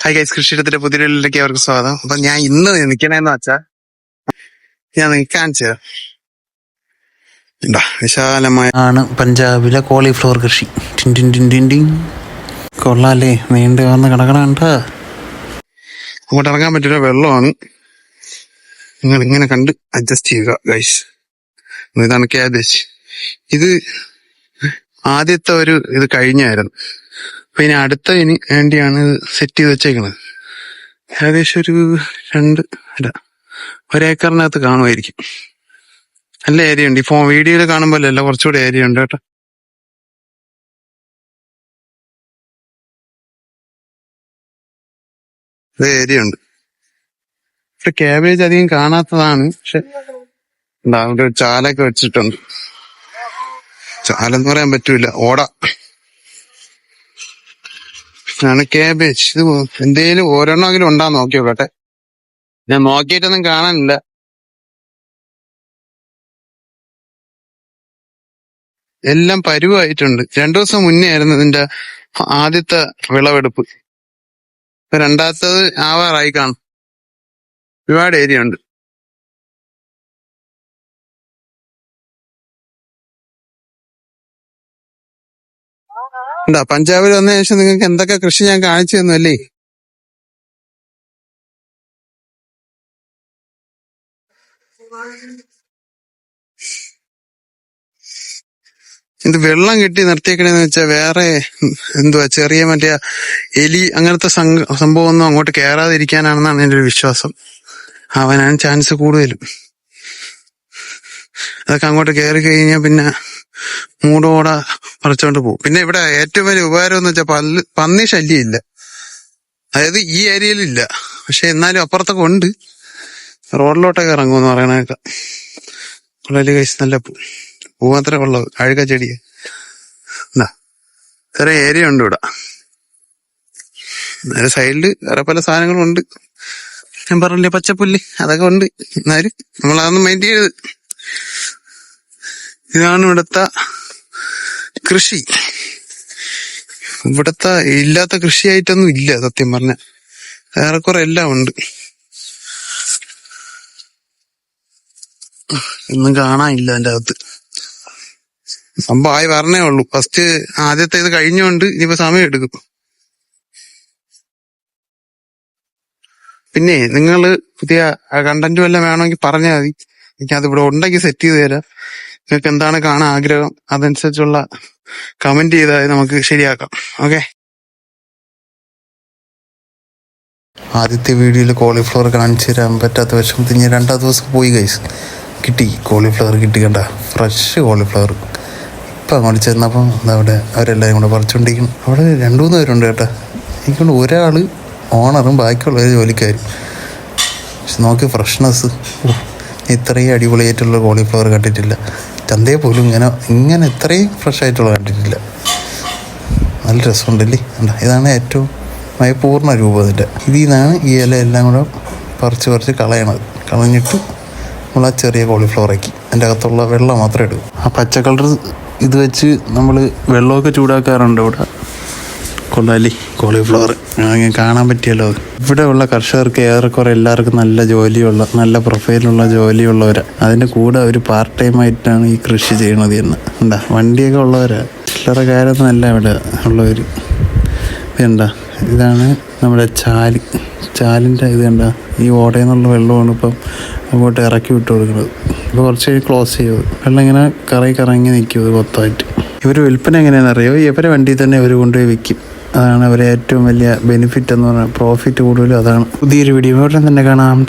Hi guys, കൃഷിയിടത്തിന്റെ പുതിയ വീട്ടിലേക്ക് അവർക്ക് സ്വാഗതം. അപ്പൊ ഞാൻ ഇന്ന് നിൽക്കണേന്ന് വെച്ചാ ഞാൻ കാണിച്ചു വിശാലമായ ആണ് പഞ്ചാബിലെ കോളിഫ്ലവർ കൃഷി. കൊള്ളാല്ലേ, നീണ്ടു വന്ന് കിടക്കണണ്ട. അങ്ങോട്ട് ഇറങ്ങാൻ പറ്റില്ല, വെള്ളമാണ്. നിങ്ങൾ ഇങ്ങനെ കണ്ട് അഡ്ജസ്റ്റ് ചെയ്യുക ഗൈസ്. ഇതാണ് ക്യാബേജ്. ഇത് ആദ്യത്തെ ഒരു ഇത് കഴിഞ്ഞായിരുന്നു. അപ്പൊ ഇനി അടുത്തതിന് വേണ്ടിയാണ് ഇത് സെറ്റ് ചെയ്ത് വെച്ചേക്കണത്. ഏകദേശം ഒരു ഒരേക്കറിനകത്ത് കാണുമായിരിക്കും. നല്ല ഏരിയ ഉണ്ട്. ഈ വീഡിയോയിൽ കാണുമ്പോൾ അല്ല, കുറച്ചുകൂടി ഏരിയ ഉണ്ട് കേട്ടോ. ഇത് ഏരിയ ഉണ്ട്. പക്ഷെ ക്യാബേജ് അധികം കാണാത്തതാണ്. പക്ഷെ അവിടെ ഒരു ചാലൊക്കെ വെച്ചിട്ടുണ്ട്. ചാലെന്ന് പറയാൻ പറ്റൂല, ഓട ആണ് ക്യാബേജ്. ഇത് എന്തേലും ഓരോന്നെങ്കിലും ഉണ്ടാന്ന് നോക്കി നോക്കട്ടെ. ഞാൻ നോക്കിയിട്ടൊന്നും കാണാനില്ല. എല്ലാം പരുവായിട്ടുണ്ട്. 2 ദിവസം മുന്നേ ആയിരുന്നു ഇതിന്റെ ആദ്യത്തെ വിളവെടുപ്പ്. ഇപ്പൊ രണ്ടാമത്തത് ആവാറായി കാണും. ഒരുപാട് ഏരിയ ഉണ്ട്. പഞ്ചാബിൽ വന്ന ശേഷം നിങ്ങൾക്ക് എന്തൊക്കെ കൃഷി ഞാൻ കാണിച്ചു തന്നു അല്ലേ? ഇത് വെള്ളം കെട്ടി നിർത്തിയേക്കണേന്ന് വെച്ചാൽ വേറെ എന്തുവാ ചെറിയ മറ്റേ എലി അങ്ങനത്തെ സംഭവമൊന്നും അങ്ങോട്ട് കയറാതിരിക്കാനാണെന്നാണ് എൻ്റെ ഒരു വിശ്വാസം. അവനാണ് ചാൻസ് കൂടുതലും. അതൊക്കെ അങ്ങോട്ട് കയറി കഴിഞ്ഞാൽ പിന്നെ മൂടോടെ പറിച്ചോണ്ട് പോകും. പിന്നെ ഇവിടെ ഏറ്റവും വലിയ ഉപകാരം എന്ന് വെച്ചാൽ പന്നി ശല്യം ഇല്ല. അതായത് ഈ ഏരിയയിലില്ല, പക്ഷെ എന്നാലും അപ്പുറത്തൊക്കെ ഉണ്ട്. റോഡിലോട്ടൊക്കെ ഇറങ്ങുമെന്ന് പറയണേക്ക. വളരെ കഴിച്ച് നല്ല പൂ മാത്രമേ ഉള്ളത്, അഴുക ചെടിയ. ചെറിയ ഏരിയ ഉണ്ട് ഇവിടെ. നേരെ സൈഡില് വേറെ പല സാധനങ്ങളും ഉണ്ട്. ഞാൻ പറഞ്ഞില്ലേ, പച്ചപ്പുല്ല് അതൊക്കെ ഉണ്ട്. എന്നാലും നമ്മളതൊന്നും മൈൻഡ് ചെയ്യരുത്. ഇതാണ് ഇവിടുത്തെ കൃഷി. ഇവിടത്തെ ഇല്ലാത്ത കൃഷിയായിട്ടൊന്നും ഇല്ല സത്യം പറഞ്ഞ. ഏറെക്കുറെ എല്ലാം ഉണ്ട്. ഒന്നും കാണാനില്ല അതിന്റെ അകത്ത്. സംഭവം ആയി പറഞ്ഞേ ഉള്ളൂ. ഫസ്റ്റ് ആദ്യത്തെ ഇത് കഴിഞ്ഞോണ്ട് ഇനിയിപ്പോ സമയം എടുക്കും. പിന്നെ നിങ്ങള് പുതിയ കണ്ടന്റ് വല്ലതും വേണമെങ്കിൽ പറഞ്ഞാൽ മതി. എനിക്കത് ഇവിടെ ഉണ്ടെങ്കിൽ സെറ്റ് ചെയ്ത് തരാം. നിങ്ങൾക്ക് എന്താണ് കാണാൻ ആഗ്രഹം അതനുസരിച്ചുള്ള കമന്റ് ചെയ്താൽ നമുക്ക് ശരിയാക്കാം. ഓക്കെ. ആദ്യത്തെ വീഡിയോയിൽ കോളിഫ്ലവർ കാണിച്ചു തരാൻ പറ്റാത്ത വിഷമത്തിൽ ഞാൻ 2 ദിവസം പോയി ഗൈസ്. കിട്ടി, കോളിഫ്ലവർ കിട്ടി. കണ്ട, ഫ്രഷ് കോളിഫ്ലവർ. ഇപ്പം അങ്ങോട്ട് ചെന്നപ്പം അവിടെ അവരെല്ലാവരും കൂടെ പറിച്ചുകൊണ്ടിരിക്കണം. അവിടെ 2-3 പേരുണ്ട് കേട്ടോ. എനിക്കൊണ്ട് ഒരാൾ ഓണറും ബാക്കിയുള്ളവർ ജോലിക്കാരും. പക്ഷെ നോക്കി ഫ്രഷ്നെസ്, ഇത്രയും അടിപൊളിയായിട്ടുള്ള കോളിഫ്ലവർ കണ്ടിട്ടില്ല. ചന്തയെ പോലും ഇങ്ങനെ ഇത്രയും ഫ്രഷ് ആയിട്ടുള്ള കണ്ടിട്ടില്ല. നല്ല രസമുണ്ടല്ലേ. ഇതാണ് ഏറ്റവും പൂർണ്ണ രൂപം ഇതിൻ്റെ. ഇതിൽ നിന്നാണ് ഈ ഇല എല്ലാം കൂടെ പറിച്ച് കളയണത്. കളഞ്ഞിട്ട് നമ്മൾ ആ ചെറിയ കോളിഫ്ലവറാക്കി അതിൻ്റെ അകത്തുള്ള വെള്ളം മാത്രമേ എടുക്കൂ. ആ പച്ച കളർ ഇത് വെച്ച് നമ്മൾ വെള്ളമൊക്കെ ചൂടാക്കാറുണ്ട് ഇവിടെ. കൊള്ളാലി കോളിഫ്ലവർ കാണാൻ പറ്റിയല്ലോ. ഇവിടെ ഉള്ള കർഷകർക്ക് ഏറെക്കുറെ എല്ലാവർക്കും നല്ല ജോലിയുള്ള, നല്ല പ്രൊഫൈലുള്ള ജോലിയുള്ളവരാണ്. അതിൻ്റെ കൂടെ ഒരു പാർട്ട് ടൈം ആയിട്ടാണ് ഈ കൃഷി ചെയ്യണത് തന്നെ. എന്താ വണ്ടിയൊക്കെ ഉള്ളവരാ, ചില്ലറ കാര്യമൊന്നുമല്ല ഇവിടെ ഉള്ളവർ. ഇതെന്താ, ഇതാണ് നമ്മുടെ ചാലിൻ്റെ ഇത്. കണ്ട, ഈ ഓടയിൽ നിന്നുള്ള വെള്ളമാണ് ഇപ്പം അങ്ങോട്ട് ഇറക്കി വിട്ട് കൊടുക്കുന്നത്. ഇപ്പോൾ കുറച്ച് കഴിഞ്ഞ് ക്ലോസ് ചെയ്യും. വെള്ളം ഇങ്ങനെ കറങ്ങി നിൽക്കും ഇത് മൊത്തമായിട്ട്. ഇവർ വിൽപ്പന എങ്ങനെയാണെന്നറിയോ? ഇവരെ വണ്ടിയിൽ തന്നെ ഇവർ കൊണ്ടുപോയി വിൽക്കും. അതാണ് അവരെ ഏറ്റവും വലിയ ബെനിഫിറ്റ് എന്ന് പറഞ്ഞാൽ, പ്രോഫിറ്റ് കൂടുതലും അതാണ്. പുതിയൊരു വീഡിയോ ഉടൻ തന്നെ കാണാം.